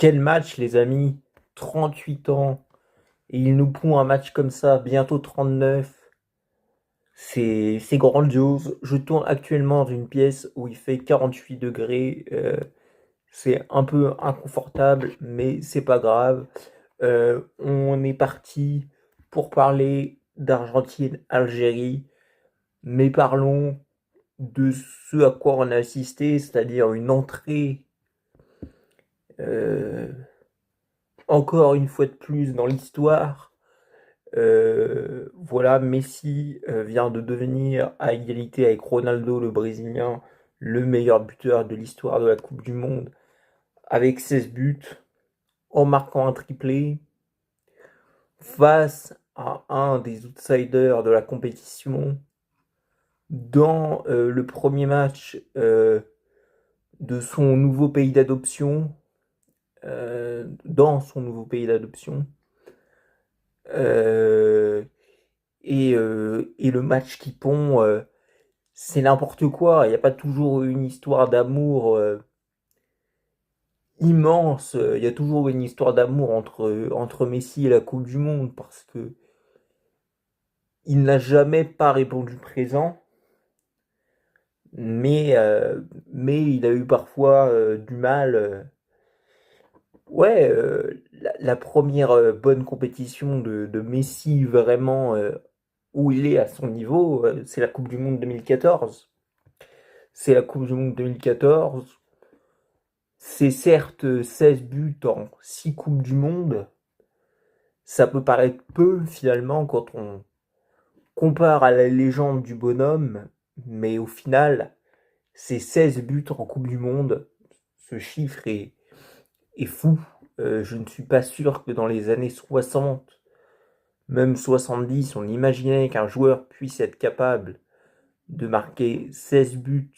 Quel match, les amis! 38 ans, et il nous pond un match comme ça, bientôt 39. C'est grandiose. Je tourne actuellement dans une pièce où il fait 48 degrés. C'est un peu inconfortable, mais c'est pas grave. On est parti pour parler d'Argentine-Algérie, mais parlons de ce à quoi on a assisté, c'est-à-dire une entrée euh, encore une fois de plus dans l'histoire. Voilà, Messi vient de devenir à égalité avec Ronaldo, le Brésilien, le meilleur buteur de l'histoire de la Coupe du Monde, avec 16 buts, en marquant un triplé, face à un des outsiders de la compétition, dans le premier match de son nouveau pays d'adoption, dans son nouveau pays d'adoption. Euh, et le match qui pond, c'est n'importe quoi. Il n'y a pas toujours une histoire d'amour immense. Il y a toujours une histoire d'amour entre Messi et la Coupe du Monde parce que il n'a jamais pas répondu présent, mais il a eu parfois du mal. Ouais, la première bonne compétition de Messi vraiment où il est à son niveau, c'est la Coupe du Monde 2014. C'est la Coupe du Monde 2014. C'est certes 16 buts en 6 Coupes du Monde. Ça peut paraître peu finalement quand on compare à la légende du bonhomme, mais au final, c'est 16 buts en Coupe du Monde. Ce chiffre est fou. Je ne suis pas sûr que dans les années 60, même 70, on imaginait qu'un joueur puisse être capable de marquer 16 buts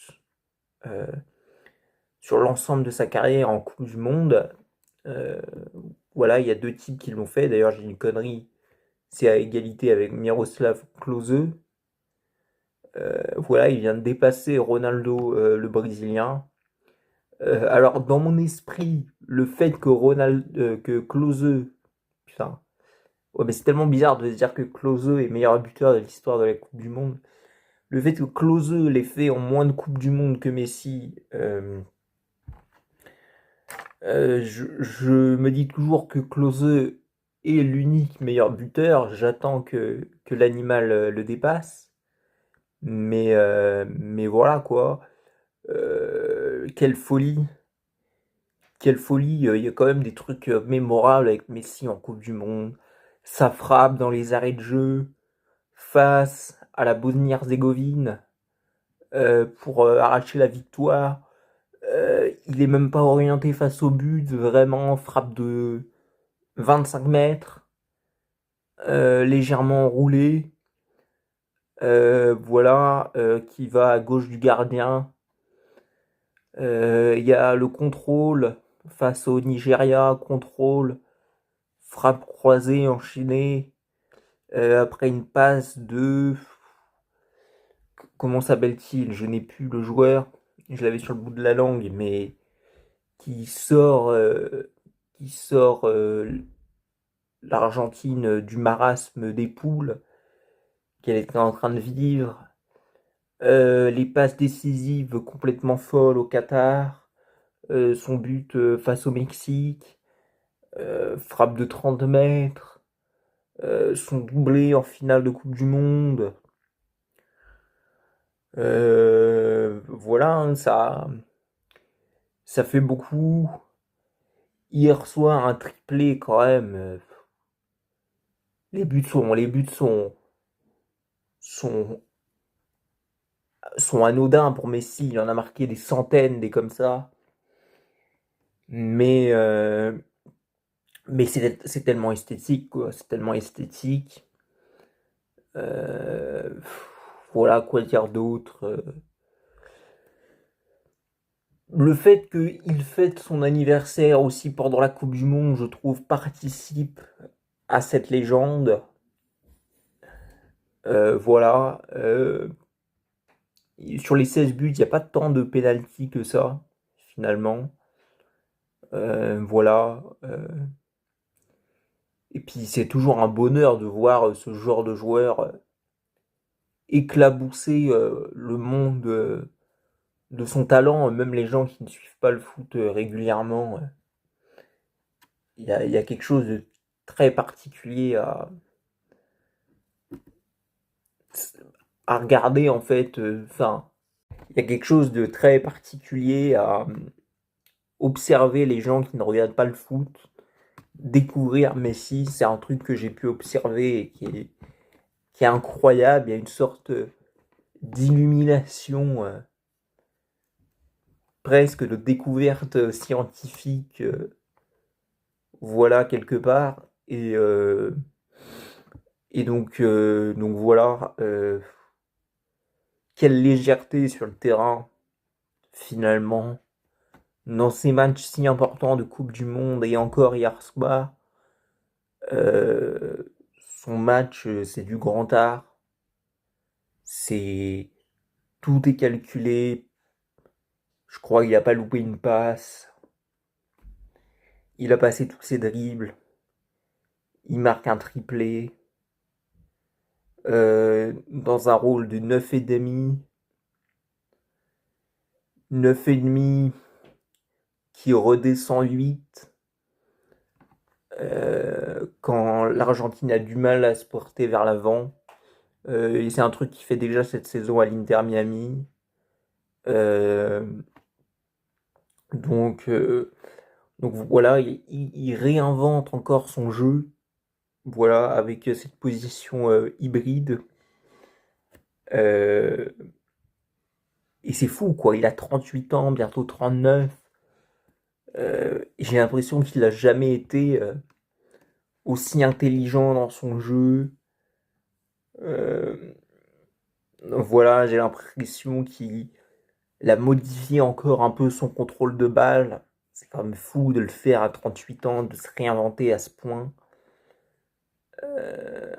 euh, sur l'ensemble de sa carrière en Coupe du Monde. Euh, voilà, il y a deux types qui l'ont fait. D'ailleurs, j'ai une connerie. C'est à égalité avec Miroslav Klose. Voilà, il vient de dépasser Ronaldo, le Brésilien. Alors, dans mon esprit, le fait que Klose, putain, ouais, mais c'est tellement bizarre de se dire que Klose est meilleur buteur de l'histoire de la Coupe du Monde. Le fait que Klose l'ait fait en moins de Coupe du Monde que Messi, je me dis toujours que Klose est l'unique meilleur buteur. J'attends que l'animal le dépasse. Mais voilà quoi. Quelle folie. Quelle folie. Il y a quand même des trucs mémorables avec Messi en Coupe du Monde. Sa frappe dans les arrêts de jeu face à la Bosnie-Herzégovine pour arracher la victoire. Il est même pas orienté face au but, vraiment frappe de 25 mètres, légèrement enroulé, voilà, qui va à gauche du gardien. Il y a le contrôle face au Nigeria, contrôle, frappe croisée enchaînée, après une passe de... Comment s'appelle-t-il? Je n'ai plus le joueur, je l'avais sur le bout de la langue, mais qui sort, l'Argentine du marasme des poules qu'elle était en train de vivre. Les passes décisives complètement folles au Qatar. Son but face au Mexique. Frappe de 30 mètres. Son doublé en finale de Coupe du Monde. Voilà, hein, ça fait beaucoup. Hier soir, un triplé quand même. Les buts sont sont anodins pour Messi. Il en a marqué des centaines, des comme ça. Mais, euh, mais c'est tellement esthétique, quoi. C'est tellement esthétique. Euh, voilà, quoi dire d'autre. Le fait qu'il fête son anniversaire aussi pendant la Coupe du Monde, je trouve, participe à cette légende. Voilà. Sur les 16 buts, il n'y a pas tant de pénalty que ça, finalement. Voilà. Et puis c'est toujours un bonheur de voir ce genre de joueur éclabousser le monde de son talent, même les gens qui ne suivent pas le foot régulièrement. Il y a quelque chose de très particulier à regarder en fait. Enfin, il y a quelque chose de très particulier à observer les gens qui ne regardent pas le foot, découvrir Messi. C'est un truc que j'ai pu observer et qui est incroyable. Il y a une sorte d'illumination, presque de découverte scientifique, voilà, quelque part. Et donc voilà, quelle légèreté sur le terrain, finalement, dans ces matchs si importants de Coupe du Monde, et encore hier soir, euh, son match, c'est du grand art, c'est tout est calculé, je crois qu'il n'a pas loupé une passe, il a passé tous ses dribbles, il marque un triplé, dans un rôle de 9,5, 9,5 qui redescend 8, quand l'Argentine a du mal à se porter vers l'avant. Et c'est un truc qui fait déjà cette saison à l'Inter Miami. Euh, donc, euh, donc voilà, il réinvente encore son jeu, voilà, avec cette position hybride. Euh, et c'est fou, quoi. Il a 38 ans, bientôt 39. J'ai l'impression qu'il n'a jamais été aussi intelligent dans son jeu. Euh, voilà, j'ai l'impression qu'il a modifié encore un peu son contrôle de balle. C'est quand même fou de le faire à 38 ans, de se réinventer à ce point. Euh,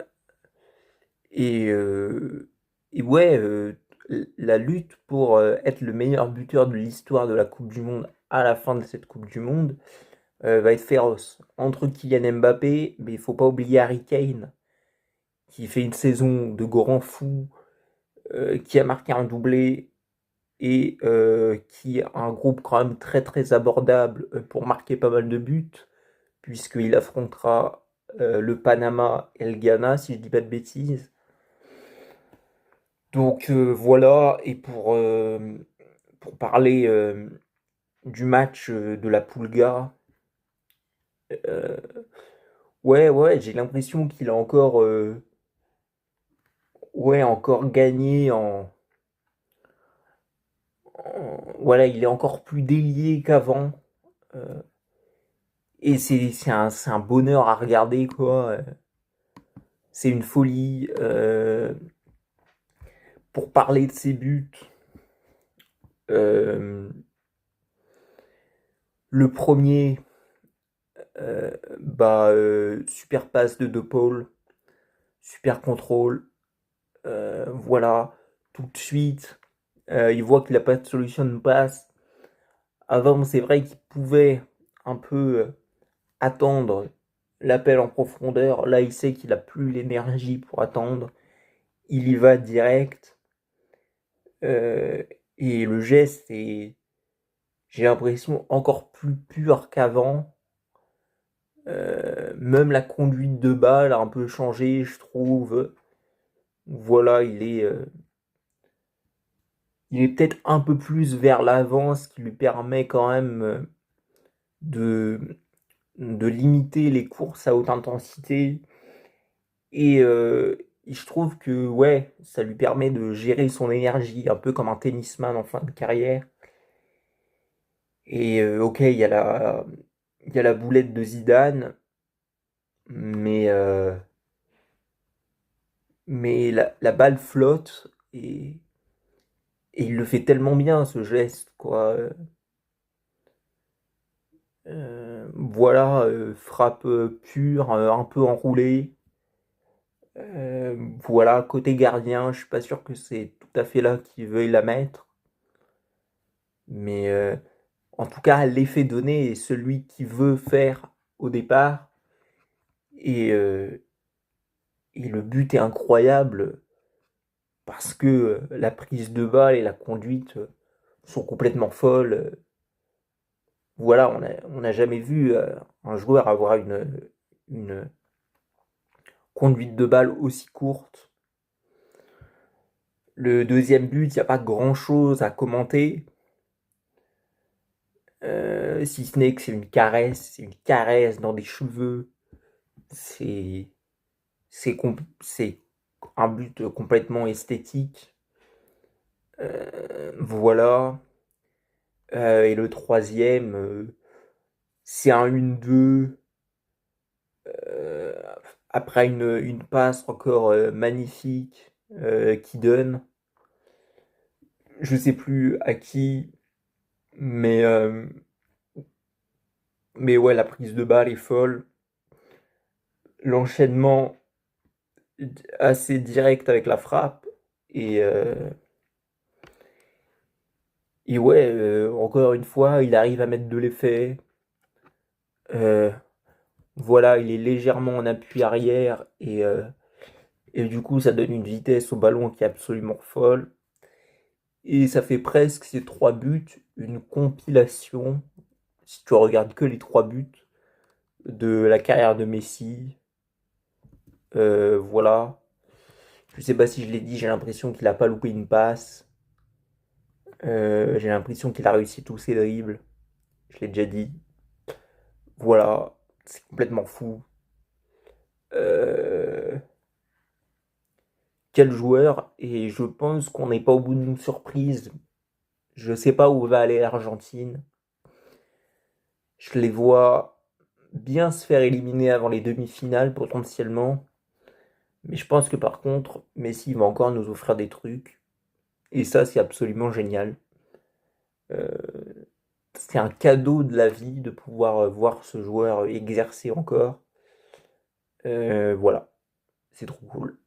et, euh, et ouais, la lutte pour être le meilleur buteur de l'histoire de la Coupe du Monde à la fin de cette Coupe du Monde va être féroce. Entre Kylian Mbappé, mais il faut pas oublier Harry Kane, qui fait une saison de grand fou, qui a marqué un doublé et qui a un groupe quand même très très abordable pour marquer pas mal de buts, puisqu'il affrontera le Panama et le Ghana, si je dis pas de bêtises. Donc voilà, et pour parler du match de la Pulga, euh, ouais, ouais, j'ai l'impression qu'il a encore, ouais, encore gagné voilà, il est encore plus délié qu'avant. euh, et c'est un bonheur à regarder, quoi. C'est une folie. Pour parler de ses buts, euh, le premier, super passe de Paul, super contrôle, voilà, tout de suite, il voit qu'il n'a pas de solution de passe. Avant, c'est vrai qu'il pouvait un peu attendre l'appel en profondeur. Là, il sait qu'il n'a plus l'énergie pour attendre. Il y va direct. Euh, et le geste est, j'ai l'impression, encore plus pur qu'avant. Même la conduite de balle a un peu changé, je trouve. Voilà, il est peut-être un peu plus vers l'avant, ce qui lui permet quand même de, de limiter les courses à haute intensité. Et je trouve que ouais, ça lui permet de gérer son énergie, un peu comme un tennisman en fin de carrière. Et ok, il y a la boulette de Zidane, mais, mais la balle flotte et il le fait tellement bien ce geste, quoi. Voilà, frappe pure, un peu enroulée. Voilà, côté gardien, je suis pas sûr que c'est tout à fait là qu'il veuille la mettre. Mais En tout cas, l'effet donné est celui qui veut faire au départ. Et, et le but est incroyable parce que la prise de balle et la conduite sont complètement folles. Voilà, on n'a jamais vu un joueur avoir une conduite de balle aussi courte. Le deuxième but, il n'y a pas grand-chose à commenter, si ce n'est que c'est une caresse dans des cheveux. C'est c'est un but complètement esthétique. Voilà. Et le troisième, c'est un 1-2. euh, Après une passe encore magnifique qui donne. Je sais plus à qui, mais, euh, mais ouais, la prise de balle est folle. L'enchaînement assez direct avec la frappe. Et, euh, et ouais, encore une fois, il arrive à mettre de l'effet. Euh, voilà, il est légèrement en appui arrière et du coup, ça donne une vitesse au ballon qui est absolument folle. Et ça fait presque ces trois buts une compilation, si tu regardes que les trois buts, de la carrière de Messi. Voilà. Je sais pas si je l'ai dit, j'ai l'impression qu'il a pas loupé une passe. J'ai l'impression qu'il a réussi tous ses dribbles. Je l'ai déjà dit. Voilà. C'est complètement fou. Euh, Quel joueur. Et je pense qu'on n'est pas au bout d'une surprise. Je sais pas où va aller l'Argentine. Je les vois bien se faire éliminer avant les demi-finales potentiellement. Mais je pense que par contre, Messi va encore nous offrir des trucs. Et ça, c'est absolument génial. Euh, c'est un cadeau de la vie de pouvoir voir ce joueur exercer encore. Voilà, c'est trop cool.